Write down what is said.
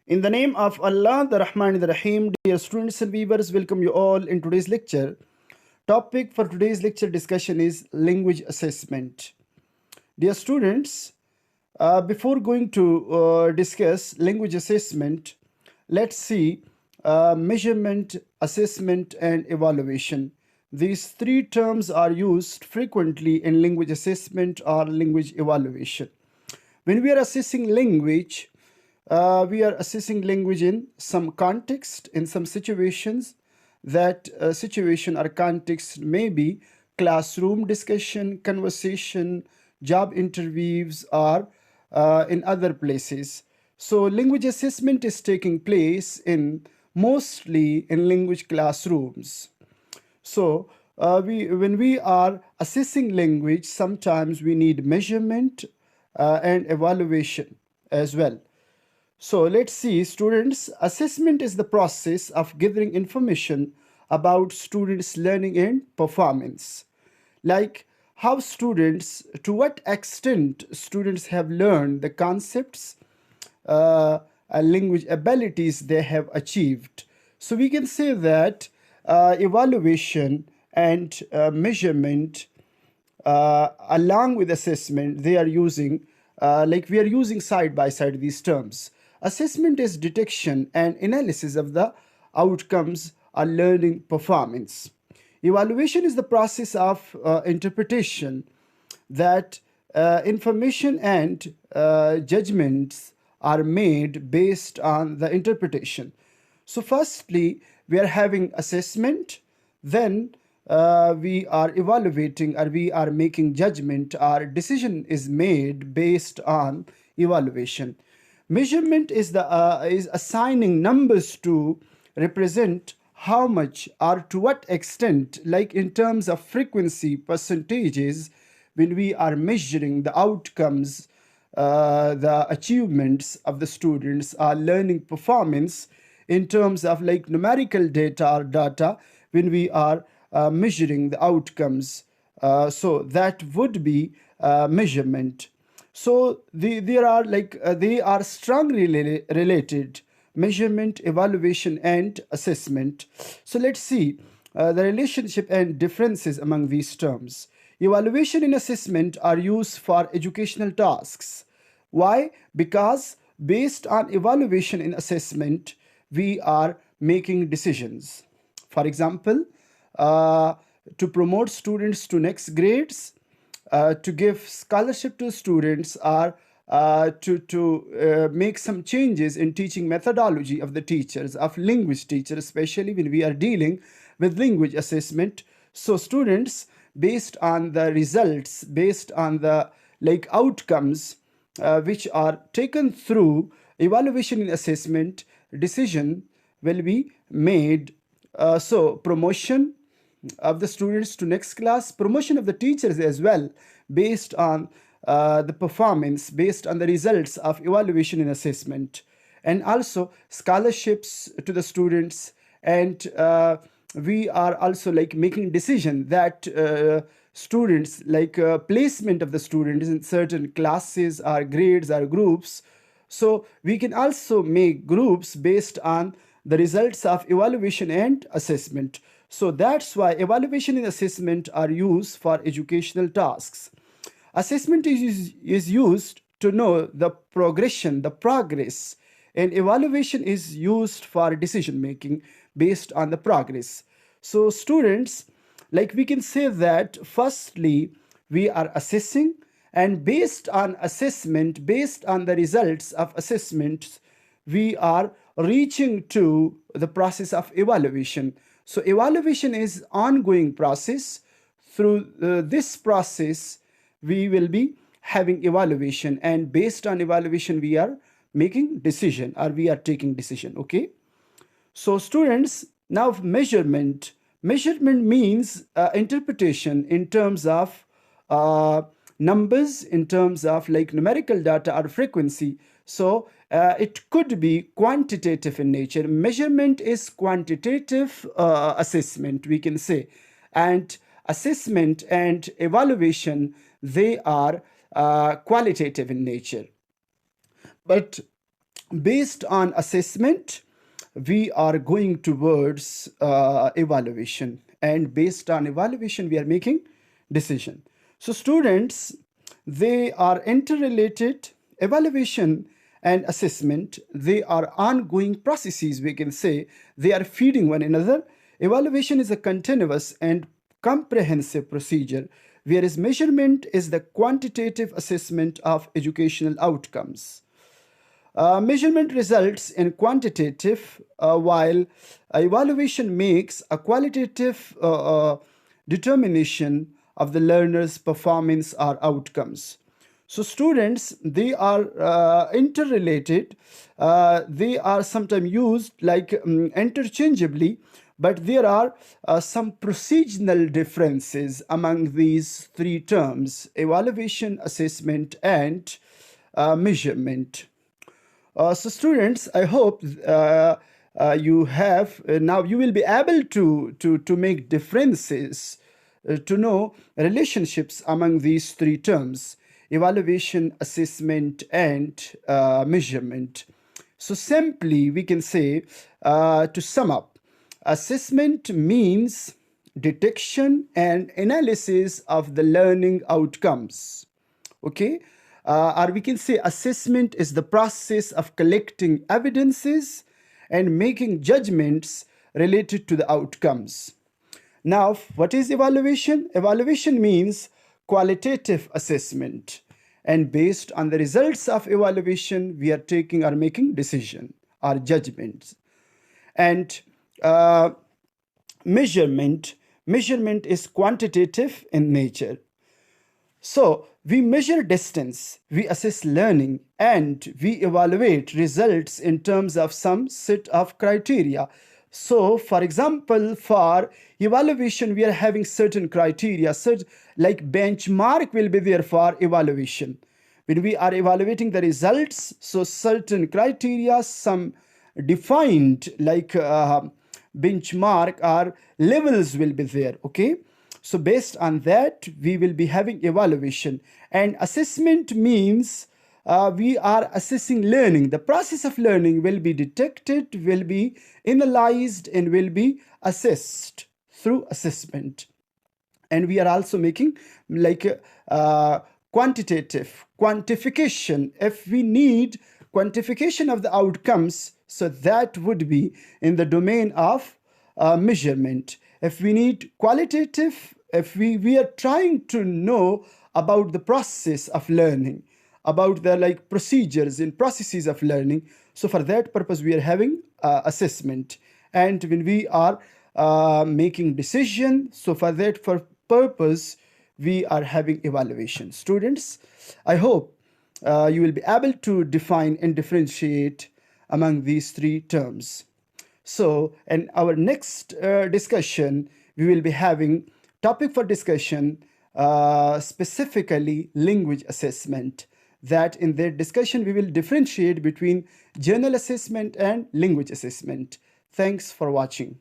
In the name of Allah, the Rahman, the Rahim, dear students and viewers, welcome you all in today's lecture. Topic for today's lecture discussion is language assessment. Dear students, before going to discuss language assessment, let's see measurement, assessment, and evaluation. These three terms are used frequently in language assessment or language evaluation. When we are assessing language, we are assessing language in some context, in some situations. That situation or context may be classroom discussion, conversation, job interviews, or in other places. So, language assessment is taking place in mostly in language classrooms. So, when we are assessing language, sometimes we need measurement and evaluation as well. So let's see, students, assessment is the process of gathering information about students' learning and performance. Like how students, to what extent students have learned the concepts, language abilities they have achieved. So we can say that evaluation and measurement along with assessment, they are using, like we are using side by side these terms. Assessment is detection and analysis of the outcomes or learning performance. Evaluation is the process of interpretation that information and judgments are made based on the interpretation. So, firstly, we are having assessment, then we are evaluating or we are making judgment. Our decision is made based on evaluation. Measurement is assigning numbers to represent how much or to what extent, like in terms of frequency, percentages, when we are measuring the outcomes, the achievements of the students, our learning performance in terms of like numerical data or data, when we are measuring the outcomes. So that would be measurement. So there are like they are strongly related: measurement, evaluation, and assessment. So let's see the relationship and differences among these terms. Evaluation and assessment are used for educational tasks. Why? Because based on evaluation and assessment, we are making decisions. For example, uh, to promote students to next grades, to give scholarship to students, or to make some changes in teaching methodology of the teachers, of language teachers, especially when we are dealing with language assessment. So students, based on the results, based on the like outcomes which are taken through evaluation and assessment, decision will be made. So promotion of the students to next class, promotion of the teachers as well, based on the performance, based on the results of evaluation and assessment, and also scholarships to the students. And we are also like making decision that students, like placement of the students in certain classes or grades or groups. So we can also make groups based on the results of evaluation and assessment. So that's why evaluation and assessment are used for educational tasks. Assessment is used to know the progression, the progress, and evaluation is used for decision making based on the progress. So, students, like we can say that firstly, we are assessing, and based on assessment, based on the results of assessments, we are reaching to the process of evaluation. So evaluation is ongoing process. Through this process, we will be having evaluation, and based on evaluation, we are making decision or we are taking decision. Okay. So students, now measurement. Measurement means interpretation in terms of uh, numbers, in terms of like numerical data or frequency. So it could be quantitative in nature. Measurement is quantitative assessment, we can say. And assessment and evaluation, they are qualitative in nature. But Based on assessment, we are going towards evaluation, and based on evaluation we are making decision. So students, they are interrelated. Evaluation and assessment, they are ongoing processes, we can say. They are feeding one another. Evaluation is a continuous and comprehensive procedure, whereas measurement is the quantitative assessment of educational outcomes. Measurement results in quantitative, while evaluation makes a qualitative determination of the learner's performance or outcomes. So students, they are interrelated. They are sometimes used like interchangeably, but there are some procedural differences among these three terms: evaluation, assessment, and measurement. So students, I hope you have now you will be able to make differences, to know relationships among these three terms: evaluation, assessment, and measurement. So simply we can say, to sum up, assessment means detection and analysis of the learning outcomes. Okay. Or we can say assessment is the process of collecting evidences and making judgments related to the outcomes. Now, what is evaluation? Evaluation means qualitative assessment, and based on the results of evaluation we are taking or making decision or judgments. And measurement is quantitative in nature. So we measure distance, we assess learning, and we evaluate results in terms of some set of criteria. So for example, for evaluation, we are having certain criteria, like benchmark will be there for evaluation. When we are evaluating the results, so certain criteria, some defined like benchmark or levels will be there, okay? So based on that, we will be having evaluation. And assessment means we are assessing learning. The process of learning will be detected, will be analyzed, and will be assessed through assessment. And we are also making like quantitative quantification. If we need quantification of the outcomes, so that would be in the domain of measurement. If we need qualitative, if we are trying to know about the process of learning, about the like procedures and processes of learning, so for that purpose we are having assessment. And when we are making decision, so for that purpose we are having evaluation. Students, I hope you will be able to define and differentiate among these three terms. So in our next discussion, we will be having topic for discussion, specifically language assessment. That in their discussion, we will differentiate between general assessment and language assessment. Thanks for watching.